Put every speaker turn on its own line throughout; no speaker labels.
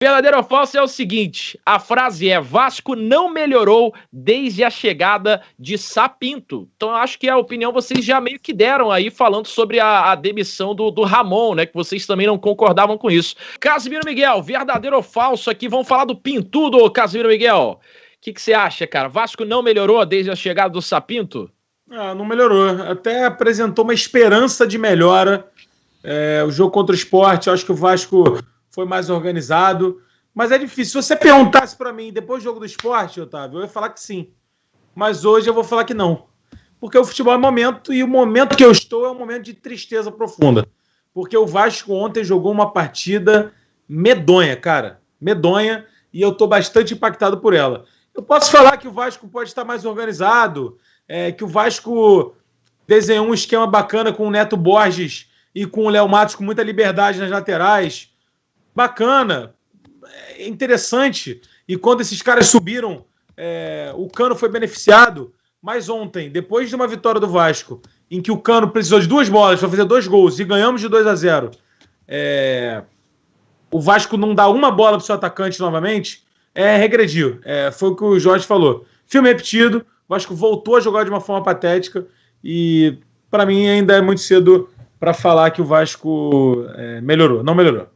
Verdadeiro ou falso é o seguinte, a frase é: Vasco não melhorou desde a chegada de Sapinto. Então eu acho que a opinião vocês já meio que deram aí, falando sobre a demissão do Ramon, né, que vocês também não concordavam com isso. Casimiro Miguel, verdadeiro ou falso aqui, vamos falar do Pintudo, Casimiro Miguel. O que você acha, cara? Vasco não melhorou desde a chegada do Sapinto?
Não melhorou, até apresentou uma esperança de melhora. O jogo contra o Sport, eu acho que o Vasco foi mais organizado, mas é difícil. Se você perguntasse para mim depois do jogo do Sport, Otávio, eu ia falar que sim, mas hoje eu vou falar que não, porque o futebol é momento, e o momento que eu estou é um momento de tristeza profunda, porque o Vasco ontem jogou uma partida medonha, cara, medonha, e eu estou bastante impactado por ela. Eu posso falar que o Vasco pode estar mais organizado, que o Vasco desenhou um esquema bacana com o Neto Borges e com o Léo Matos com muita liberdade nas laterais. Bacana, interessante. E quando esses caras subiram, o Cano foi beneficiado. Mas ontem, depois de uma vitória do Vasco, em que o Cano precisou de 2 bolas para fazer 2 gols e ganhamos de 2-0, o Vasco não dá uma bola para o seu atacante novamente, regrediu. Foi o que o Jorge falou. Filme repetido, o Vasco voltou a jogar de uma forma patética e, para mim, ainda é muito cedo para falar que o Vasco melhorou. Não melhorou.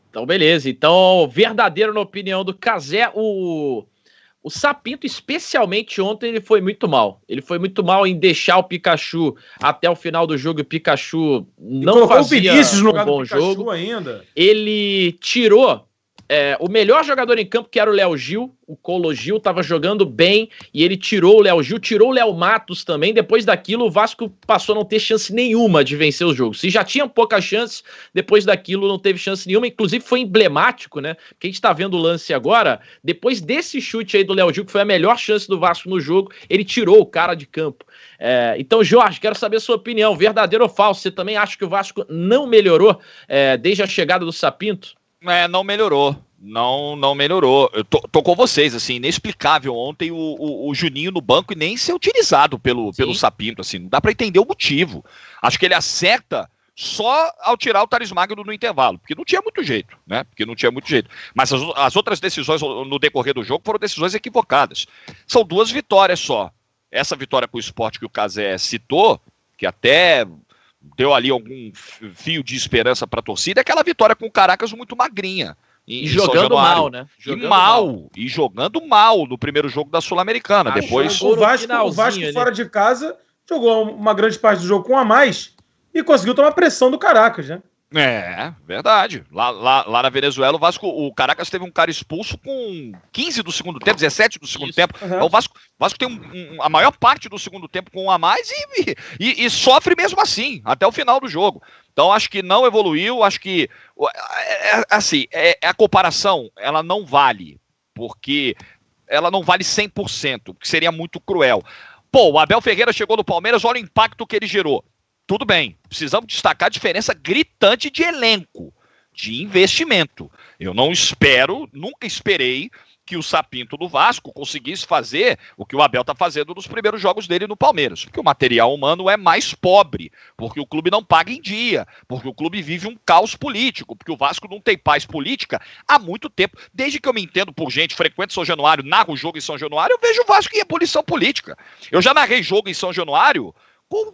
Então, beleza. Então, verdadeiro na opinião do Cazé, o Sapinto, especialmente ontem, ele foi muito mal. Ele foi muito mal em deixar o Pikachu até o final do jogo, e o Pikachu não fazia um bom jogo.
Ainda.
Ele tirou o melhor jogador em campo, que era o Léo Gil. O Colo Gil estava jogando bem e ele tirou o Léo Gil, tirou o Léo Matos também. Depois daquilo, o Vasco passou a não ter chance nenhuma de vencer o jogo. Se já tinha poucas chances, depois daquilo não teve chance nenhuma. Inclusive foi emblemático, né? Porque a gente tá vendo o lance agora. Depois desse chute aí do Léo Gil, que foi a melhor chance do Vasco no jogo, ele tirou o cara de campo. Então, Jorge, quero saber a sua opinião. Verdadeiro ou falso? Você também acha que o Vasco não melhorou desde a chegada do Sapinto?
Não melhorou. Não melhorou. Eu tô com vocês, assim, inexplicável ontem o Juninho no banco e nem ser utilizado pelo Sapinto, assim, não dá pra entender o motivo. Acho que ele acerta só ao tirar o Thales Magno no intervalo, porque não tinha muito jeito, né? Mas as outras decisões no decorrer do jogo foram decisões equivocadas. São 2 vitórias só. Essa vitória com o Sport que o Cazé citou, que até deu ali algum fio de esperança pra torcida, é aquela vitória com o Caracas muito magrinha.
E jogando mal, né?
E jogando mal no primeiro jogo da Sul-Americana. Depois
o Vasco fora de casa jogou uma grande parte do jogo com a mais e conseguiu tomar pressão do Caracas, né?
Verdade. Lá na Venezuela, o Caracas teve um cara expulso com 15 do segundo tempo, 17 do segundo tempo. Então, o Vasco tem a maior parte do segundo tempo com um a mais e sofre mesmo assim, até o final do jogo. Então, acho que não evoluiu, acho que, assim, a comparação, ela não vale, porque ela não vale 100%, que seria muito cruel. O Abel Ferreira chegou no Palmeiras, olha o impacto que ele gerou. Tudo bem, precisamos destacar a diferença gritante de elenco, de investimento. Eu nunca esperei que o Sapinto do Vasco conseguisse fazer o que o Abel está fazendo nos primeiros jogos dele no Palmeiras, porque o material humano é mais pobre, porque o clube não paga em dia, porque o clube vive um caos político, porque o Vasco não tem paz política há muito tempo. Desde que eu me entendo por gente, frequento São Januário, narro o jogo em São Januário, eu vejo o Vasco em ebulição política. Eu já narrei jogo em São Januário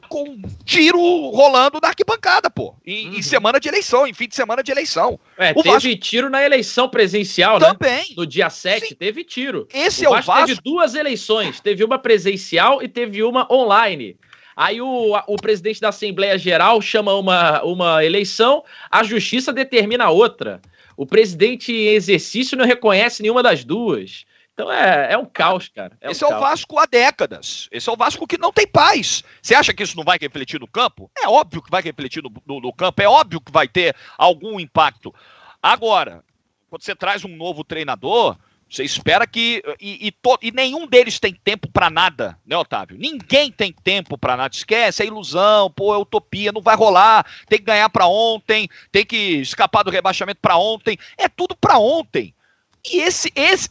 com tiro rolando na arquibancada, em semana de eleição, em fim de semana de eleição.
Teve tiro na eleição presencial,
também,
né? No dia 7, teve tiro.
O Vasco
teve 2 eleições, teve uma presencial e teve uma online. Aí o presidente da Assembleia Geral chama uma eleição, a justiça determina a outra. O presidente em exercício não reconhece nenhuma das duas. Então é um caos, cara.
Esse é o Vasco há décadas. Esse é o Vasco que não tem paz. Você acha que isso não vai refletir no campo? É óbvio que vai refletir no campo, é óbvio que vai ter algum impacto. Agora, quando você traz um novo treinador, você espera que... E nenhum deles tem tempo pra nada, né, Otávio? Ninguém tem tempo pra nada. Esquece, é ilusão, é utopia, não vai rolar. Tem que ganhar pra ontem, tem que escapar do rebaixamento pra ontem. É tudo pra ontem. E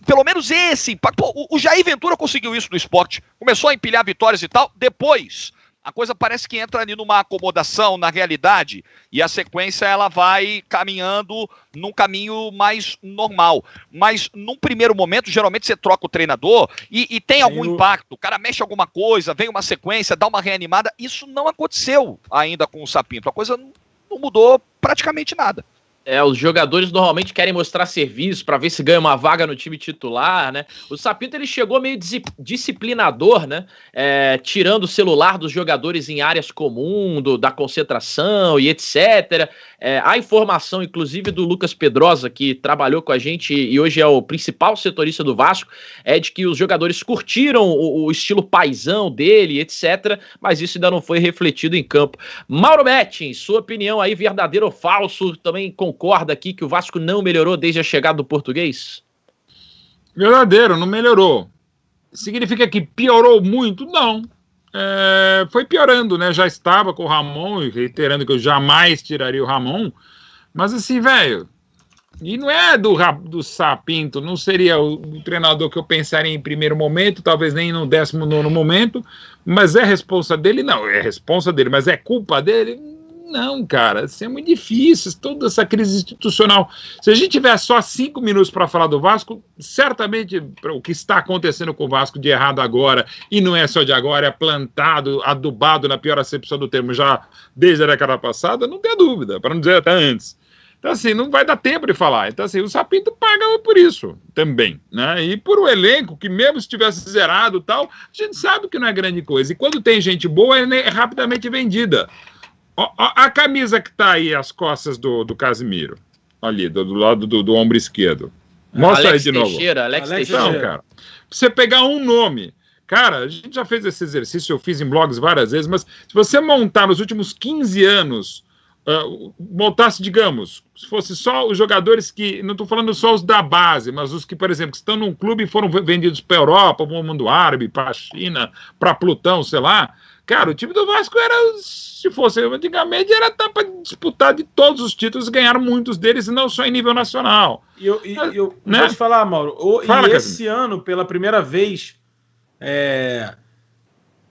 pelo menos esse impacto. O Jair Ventura conseguiu isso no Sport. Começou a empilhar vitórias e tal. Depois, a coisa parece que entra ali numa acomodação na realidade e a sequência ela vai caminhando num caminho mais normal. Mas num primeiro momento, geralmente você troca o treinador e tem algum impacto. O cara mexe alguma coisa, vem uma sequência, dá uma reanimada. Isso não aconteceu ainda com o Sapinto. A coisa não mudou praticamente nada.
Os jogadores normalmente querem mostrar serviço para ver se ganha uma vaga no time titular, né? O Sapinto, ele chegou meio disciplinador, né? Tirando o celular dos jogadores em áreas comuns, da concentração e etc. A informação, inclusive, do Lucas Pedrosa, que trabalhou com a gente e hoje é o principal setorista do Vasco, é de que os jogadores curtiram o estilo paizão dele, etc. Mas isso ainda não foi refletido em campo. Mauro Betting, sua opinião aí, verdadeiro ou falso? Também concorda aqui que o Vasco não melhorou desde a chegada do português?
Verdadeiro, não melhorou. Significa que piorou muito? Não. Foi piorando, né? Já estava com o Ramon, e reiterando que eu jamais tiraria o Ramon, mas assim, velho, e não é do Sapinto, não seria o treinador que eu pensaria em primeiro momento, talvez nem no 19º momento, mas é responsa dele? Não, é responsa dele, mas é culpa dele? Não, cara, assim, é muito difícil, toda essa crise institucional. Se a gente tiver só 5 minutos para falar do Vasco, certamente o que está acontecendo com o Vasco de errado agora, e não é só de agora, é plantado, adubado na pior acepção do termo já desde a década passada, não tem dúvida, para não dizer até antes. Então, assim, não vai dar tempo de falar. Então, assim, o Sapinto paga por isso também, né? E por o elenco, que mesmo se tivesse zerado e tal, a gente sabe que não é grande coisa. E quando tem gente boa, é rapidamente vendida. A camisa que tá aí às costas do Casimiro, ali, do lado do ombro esquerdo. Mostra
Alex
aí de novo.
Teixeira, Alex Teixeira.
Não, cara. Pra você pegar um nome. Cara, a gente já fez esse exercício, eu fiz em blogs várias vezes, mas se você montar nos últimos 15 anos, montasse, digamos, se fosse só os jogadores que, não estou falando só os da base, mas os que, por exemplo, que estão num clube e foram vendidos para a Europa, para o mundo árabe, para a China, para Plutão, sei lá. Cara, o time do Vasco era, se fosse antigamente, era para disputar de todos os títulos, ganharam muitos deles, e não só em nível nacional.
Eu né? Vou te falar, Mauro, esse ano, pela primeira vez,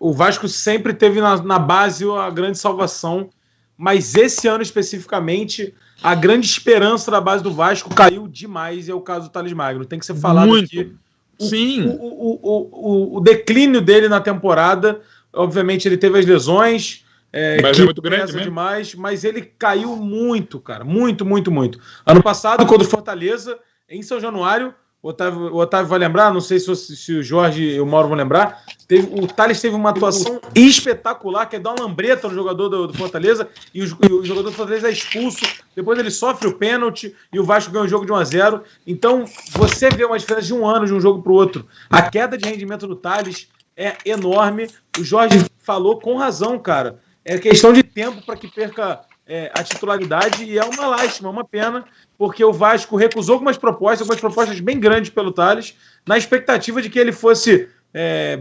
o Vasco sempre teve na base a grande salvação, mas esse ano especificamente, a grande esperança da base do Vasco caiu demais, e é o caso do Thales Magno. Tem que ser falado aqui.
Sim.
O declínio dele na temporada, obviamente ele teve as lesões,
mas
que
é muito grande mesmo.
Demais, mas ele caiu muito, cara, muito. Ano passado, contra o Fortaleza, em São Januário, o Otávio vai lembrar, não sei se o Jorge e o Mauro vão lembrar, o Thales teve uma atuação espetacular, que é dar uma lambreta no jogador do Fortaleza, e o jogador do Fortaleza é expulso, depois ele sofre o pênalti, e o Vasco ganha o jogo de 1-0. Então, você vê uma diferença de um ano de um jogo para o outro. A queda de rendimento do Thales é enorme. O Jorge falou com razão, cara. É questão de tempo para que perca a titularidade, e é uma lástima, uma pena, porque o Vasco recusou algumas propostas bem grandes pelo Thales, na expectativa de que ele fosse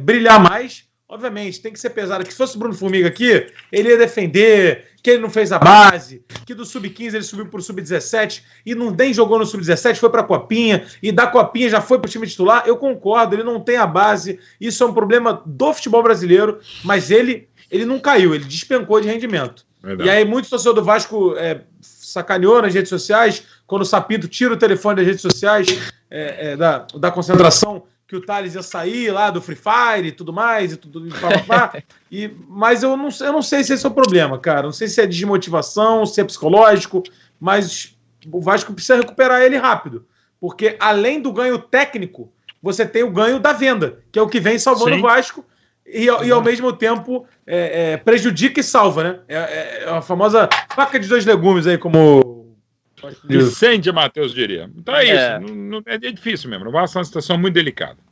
brilhar mais. Obviamente, tem que ser pesado, que se fosse o Bruno Formiga aqui, ele ia defender que ele não fez a base, que do Sub-15 ele subiu para o Sub-17 e nem jogou no Sub-17, foi para a Copinha, e da Copinha já foi para o time titular. Eu concordo, ele não tem a base, isso é um problema do futebol brasileiro, mas ele não caiu, ele despencou de rendimento. Verdade. E aí muitos torcedores do Vasco sacaneou nas redes sociais, quando o Sapinto tira o telefone das redes sociais da concentração, que o Thales ia sair lá do Free Fire e tudo mais, mas eu não sei se esse é o problema, cara. Não sei se é desmotivação, se é psicológico, mas o Vasco precisa recuperar ele rápido, porque além do ganho técnico, você tem o ganho da venda, que é o que vem salvando o Vasco, e ao mesmo tempo prejudica e salva, né? É a famosa faca de dois legumes aí, como
Vicente Matheus diria. Então é isso. É difícil mesmo. O Vasco é uma situação muito delicada.